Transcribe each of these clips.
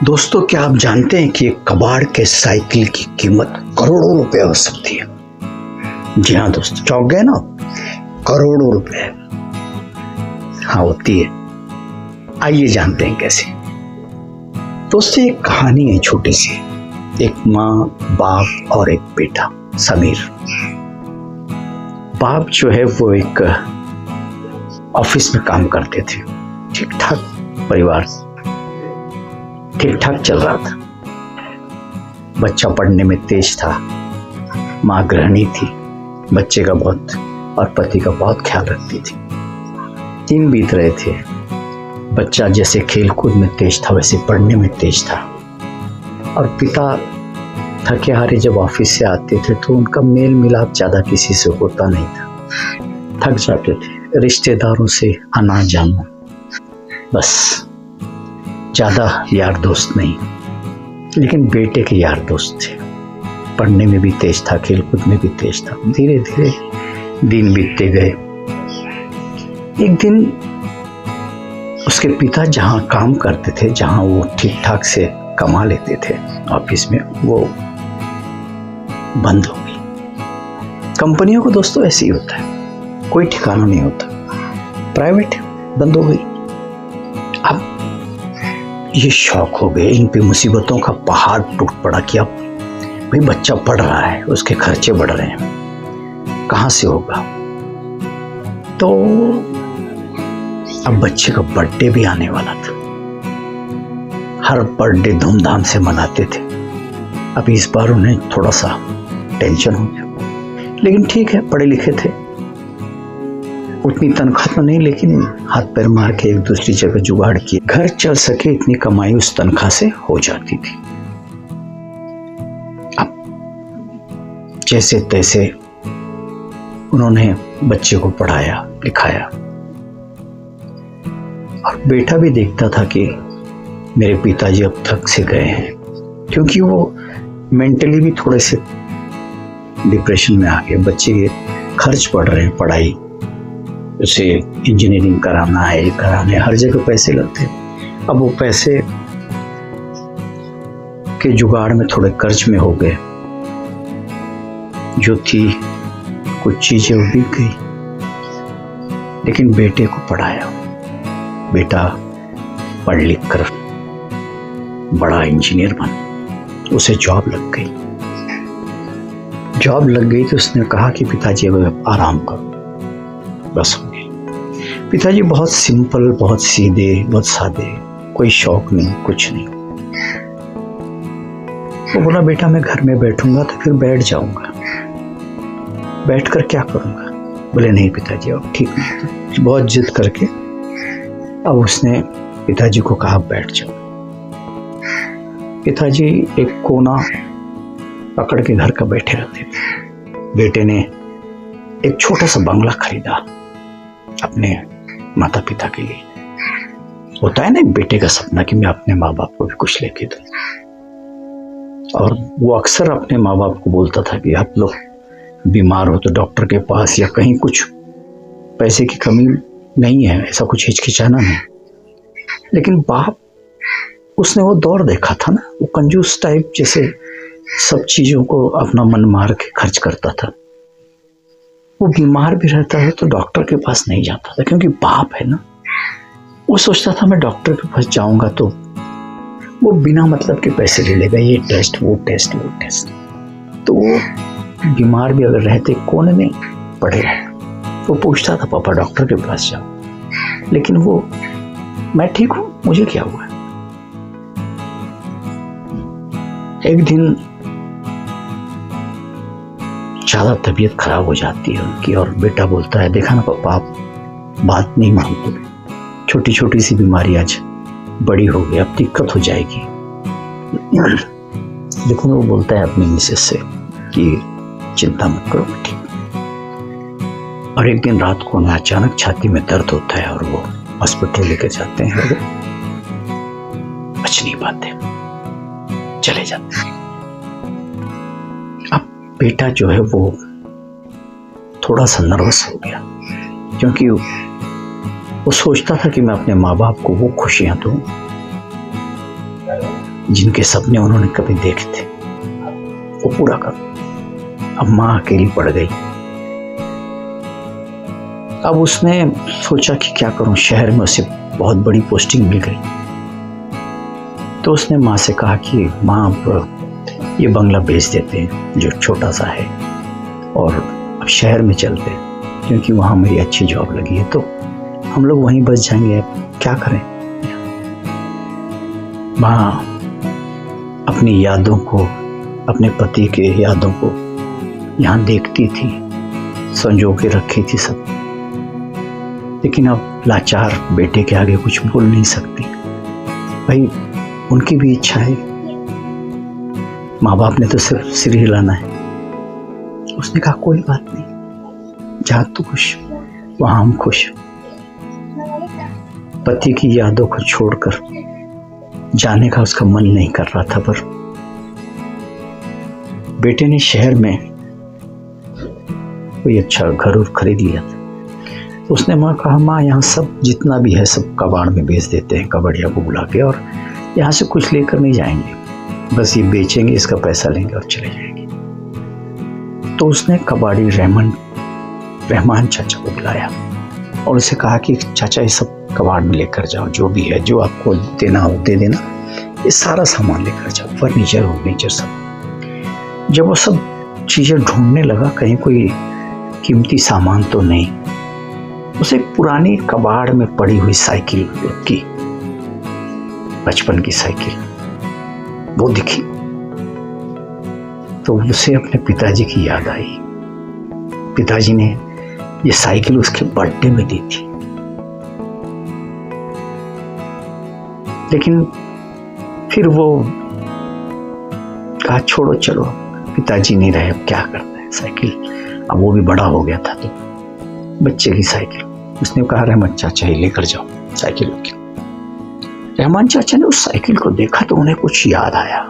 दोस्तों, क्या आप जानते हैं कि एक कबाड़ के साइकिल की कीमत करोड़ों रुपए हो सकती है। जी हाँ दोस्तों, चौंक गए ना? करोड़ों रुपए हाँ होती है। आइए जानते हैं कैसे। दोस्तों, एक कहानी है छोटी सी। एक माँ, बाप और एक बेटा समीर। बाप जो है वो एक ऑफिस में काम करते थे। ठीक ठाक परिवार, ठीक ठाक चल रहा था। बच्चा पढ़ने में तेज था, माँ गृहिणी थी, बच्चे का बहुत और पति का बहुत ख्याल रखती थी। दिन बीत रहे थे। बच्चा जैसे खेल कूद में तेज था वैसे पढ़ने में तेज था। और पिता थके हारे जब ऑफिस से आते थे तो उनका मेल मिलाप ज्यादा किसी से होता नहीं था। थक जाते थे, रिश्तेदारों से आना जाना, बस ज्यादा यार दोस्त नहीं। लेकिन बेटे के यार दोस्त थे। पढ़ने में भी तेज था, खेल कूद में भी तेज था। धीरे धीरे दिन बीतते गए। एक दिन उसके पिता जहाँ काम करते थे, जहाँ वो ठीक ठाक से कमा लेते थे ऑफिस में, वो बंद हो गई। कंपनियों को दोस्तों ऐसे ही होता है, कोई ठिकाना नहीं होता। प्राइवेट बंद हो गई। अब ये शौक हो गए, इन पे मुसीबतों का पहाड़ टूट पड़ा कि अब भाई बच्चा पढ़ रहा है, उसके खर्चे बढ़ रहे हैं, कहाँ से होगा। तो अब बच्चे का बर्थडे भी आने वाला था। हर बर्थडे धूमधाम से मनाते थे। अब इस बार उन्हें थोड़ा सा टेंशन हो गया। लेकिन ठीक है, पढ़े लिखे थे, उतनी तनख्वाह तो नहीं, लेकिन हाथ पैर मार के एक दूसरी जगह जुगाड़ किए। घर चल सके इतनी कमाई उस तनख्वाह से हो जाती थी। अब जैसे तैसे उन्होंने बच्चे को पढ़ाया लिखाया। और बेटा भी देखता था कि मेरे पिताजी अब थक से गए हैं, क्योंकि वो मेंटली भी थोड़े से डिप्रेशन में आ गए। बच्चे के खर्च बढ़ रहे हैं, पढ़ाई, उसे इंजीनियरिंग कराना है, कराने हर जगह पैसे लगते हैं। अब वो पैसे के जुगाड़ में थोड़े कर्ज में हो गए। जो थी कुछ चीजें वो बिक गई। लेकिन बेटे को पढ़ाया। बेटा पढ़ लिख कर बड़ा इंजीनियर बन, उसे जॉब लग गई। जॉब लग गई तो उसने कहा कि पिताजी अब आराम करो, बस हो गई। पिताजी बहुत सिंपल, बहुत सीधे, बहुत सादे, कोई शौक नहीं, कुछ नहीं। वो बोला बेटा मैं घर में बैठूंगा तो फिर बैठ जाऊंगा, बैठकर क्या करूंगा। बोले नहीं पिताजी अब ठीक नहीं। बहुत जिद करके अब उसने पिताजी को कहा बैठ जाओ। पिताजी एक कोना पकड़ के घर का बैठे रहते थे। बेटे ने एक छोटा सा बंगला खरीदा अपने माता पिता के लिए। होता है ना एक बेटे का सपना कि मैं अपने माँ बाप को भी कुछ लेके दूं। और वो अक्सर अपने माँ बाप को बोलता था कि आप लोग बीमार हो तो डॉक्टर के पास, या कहीं कुछ पैसे की कमी नहीं है, ऐसा कुछ हिचकिचाना नहीं। लेकिन बाप, उसने वो दौर देखा था ना, वो कंजूस टाइप जैसे सब चीजों को अपना मन मार के खर्च करता था। वो बीमार भी रहता है तो डॉक्टर के पास नहीं जाता था, क्योंकि बाप है ना। वो सोचता था मैं डॉक्टर के पास जाऊंगा तो वो बिना मतलब के पैसे ले लेगा, ये टेस्ट वो टेस्ट वो टेस्ट। तो वो बीमार भी अगर रहते कोने में पड़े रहे, वो पूछता था पापा डॉक्टर के पास जाओ। लेकिन वो मैं ठीक हूं, मुझे क्या हुआ। एक दिन ज्यादा तबीयत खराब हो जाती है उनकी, और बेटा बोलता है देखा ना पापा आप बात नहीं मानते, छोटी छोटी सी बीमारी आज बड़ी हो गई, अब दिक्कत हो जाएगी। लेकिन वो बोलता है अपनी मिसेस से कि चिंता मत करो मैं ठीक। और एक दिन रात को उन्हें अचानक छाती में दर्द होता है और वो हॉस्पिटल लेके जाते हैं। बच नहीं पाते, चले जाते हैं। अब बेटा जो है वो थोड़ा सा नर्वस हो गया, क्योंकि वो सोचता था कि मैं अपने माँ बाप को वो खुशियां दूं जिनके सपने उन्होंने कभी देखे थे वो पूरा कर। अब माँ अकेली पड़ गई। अब उसने सोचा कि क्या करूं, शहर में उसे बहुत बड़ी पोस्टिंग मिल गई। तो उसने माँ से कहा कि माँ अब ये बंगला बेच देते हैं जो छोटा सा है और अब शहर में चलते हैं, क्योंकि वहाँ मेरी अच्छी जॉब लगी है, तो हम लोग वहीं बस जाएंगे। अब क्या करें। माँ अपनी यादों को, अपने पति के यादों को यहाँ देखती थी, संजो के रखी थी सब, लेकिन अब लाचार बेटे के आगे कुछ बोल नहीं सकती। भाई उनकी भी इच्छा है, माँ बाप ने तो सिर्फ सिर हिलाना है। उसने कहा कोई बात नहीं, जहाँ तू खुश वहाँ हम खुश। पति की यादों को छोड़कर जाने का उसका मन नहीं कर रहा था, पर बेटे ने शहर में कोई अच्छा घर खरीद लिया था। तो उसने माँ कहा, माँ यहाँ सब जितना भी है सब कबाड़ में बेच देते हैं, कबाड़िया को बुला के, और यहाँ से कुछ लेकर नहीं जाएंगे, बस ये बेचेंगे, इसका पैसा लेंगे और चले जाएंगे। तो उसने कबाड़ी रहमान चाचा को बुलाया और उसे कहा कि चाचा ये सब कबाड़ में लेकर जाओ, जो भी है, जो आपको देना हो दे देना, ये सारा सामान लेकर जाओ, फर्नीचर सब। जब वो सब चीज़ें ढूंढने लगा कहीं कोई कीमती सामान तो नहीं, उसे पुरानी कबाड़ में पड़ी हुई साइकिल की, बचपन की साइकिल वो दिखी। तो उसे अपने पिताजी की याद आई। पिताजी ने ये साइकिल उसके बर्थडे में दी थी, लेकिन फिर वो कहा छोड़ो, चलो पिताजी नहीं रहे, अब क्या करना है, साइकिल अब वो भी बड़ा हो गया था, तो बच्चे की साइकिल। उसने कहा रहमान चाचा ही लेकर जाओ साइकिल की। रहमान चाचा ने उस साइकिल को देखा तो उन्हें कुछ याद आया।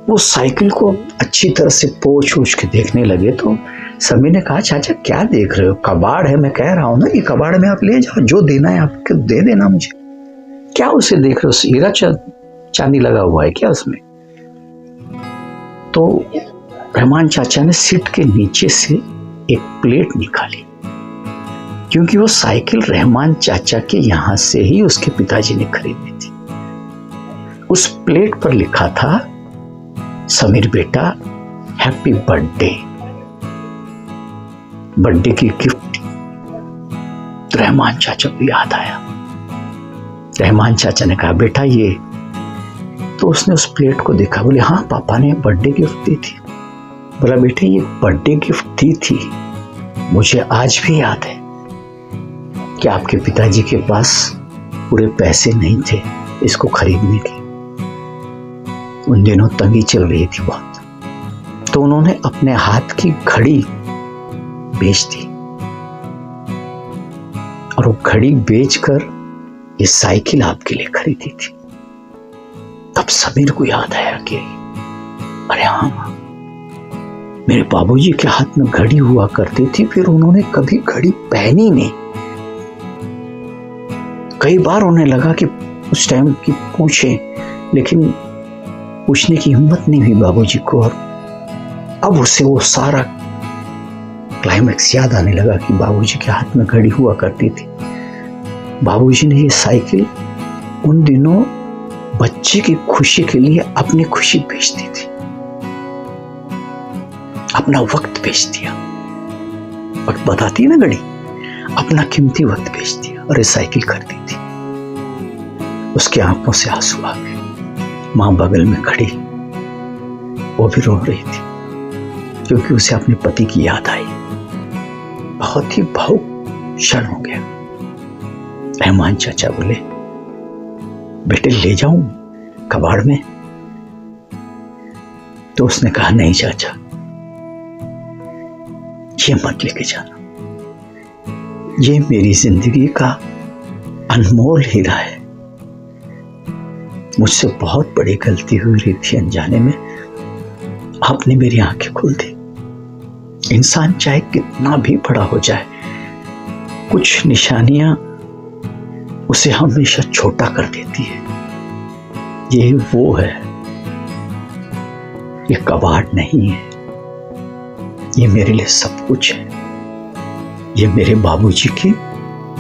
वो साइकिल को अच्छी तरह से पोंछ के देखने लगे। तो समीर ने कहा, चाचा क्या देख रहे हो, कबाड़ है, मैं कह रहा हूं ना कि कबाड़ में आप ले जाओ, जो देना है आपको दे देना मुझे, क्या उसे देख रहे हो, हीरा चांदी लगा हुआ है क्या उसमें। तो रहमान चाचा ने सीट के नीचे से एक प्लेट निकाली, क्योंकि वो साइकिल रहमान चाचा के यहां से ही उसके पिताजी ने खरीदी थी। उस प्लेट पर लिखा था, समीर बेटा हैप्पी बर्थडे, बर्थडे की गिफ्ट। तो रहमान चाचा को याद आया। रहमान चाचा ने कहा, बेटा ये, तो उसने उस प्लेट को देखा, बोले हाँ पापा ने बर्थडे गिफ्ट दी थी। बोला बेटे ये बर्थडे गिफ्ट दी थी, मुझे आज भी याद है कि आपके पिताजी के पास पूरे पैसे नहीं थे इसको खरीदने के, उन दिनों तंगी चल रही थी बहुत, तो उन्होंने अपने हाथ की घड़ी बेच दी और वो घड़ी बेचकर ये साइकिल आपके लिए खरीदी थी। तब समीर को याद आया कि अरे हाँ, मेरे बाबूजी के हाथ में घड़ी हुआ करती थी, फिर उन्होंने कभी घड़ी पहनी नहीं। कई बार उन्हें लगा कि उस टाइम की पूछे, लेकिन पूछने की हिम्मत नहीं हुई बाबूजी को। और अब उसे वो सारा क्लाइमैक्स याद आने लगा कि बाबूजी के हाथ में घड़ी हुआ करती थी। बाबूजी ने ये साइकिल उन दिनों बच्चे की खुशी के लिए अपनी खुशी बेच दी थी, अपना वक्त बेच दिया। वक्त बताती है ना घड़ी, अपना कीमती वक्त बेच दिया और ये साइकिल खरीदी थी। उसकी आंखों से आंसू आ गए। मां बगल में खड़ी, वो भी रो रही थी क्योंकि उसे अपने पति की याद आई। बहुत ही भावुक क्षण हो गया। रहमान चाचा बोले, बेटे ले जाऊं कबाड़ में? तो उसने कहा, नहीं चाचा, ये मत लेके जाना, ये मेरी जिंदगी का अनमोल हीरा है। मुझसे बहुत बड़ी गलती हुई रही थी अनजाने में, आपने मेरी आंखें खोल दी। इंसान चाहे कितना भी बड़ा हो जाए, कुछ निशानियां उसे हमेशा छोटा कर देती है। ये वो है, ये कबाड़ नहीं है, ये मेरे लिए सब कुछ है, ये मेरे बाबूजी की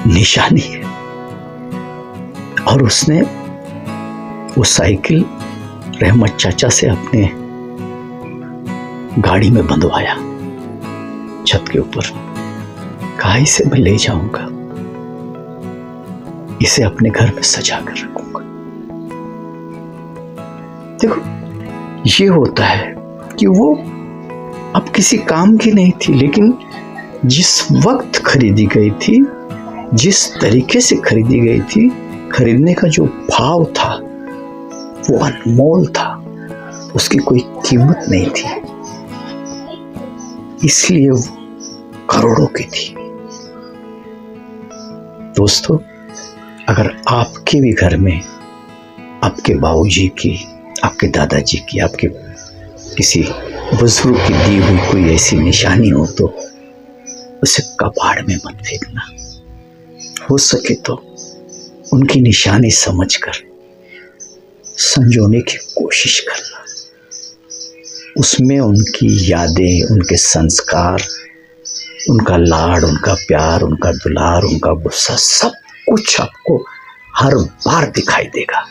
निशानी है। और उसने वो साइकिल रहमत चाचा से अपने गाड़ी में बंधवाया छत के ऊपर। कहा इसे मैं ले जाऊंगा, इसे अपने घर में सजा कर रखूंगा। देखो, ये होता है कि वो अब किसी काम की नहीं थी, लेकिन जिस वक्त खरीदी गई थी, जिस तरीके से खरीदी गई थी, खरीदने का जो भाव था वो अनमोल था, उसकी कोई कीमत नहीं थी, इसलिए वो करोड़ों की थी। दोस्तों, अगर आपके भी घर में आपके बाबूजी की, आपके दादाजी की, आपके किसी बुजुर्ग की दी हुई कोई ऐसी निशानी हो तो उसे कबाड़ में मत फेंकना। हो सके तो उनकी निशानी समझकर संजोने की कोशिश करना। उसमें उनकी यादें, उनके संस्कार, उनका लाड, उनका प्यार, उनका दुलार, उनका गुस्सा, सब कुछ आपको हर बार दिखाई देगा।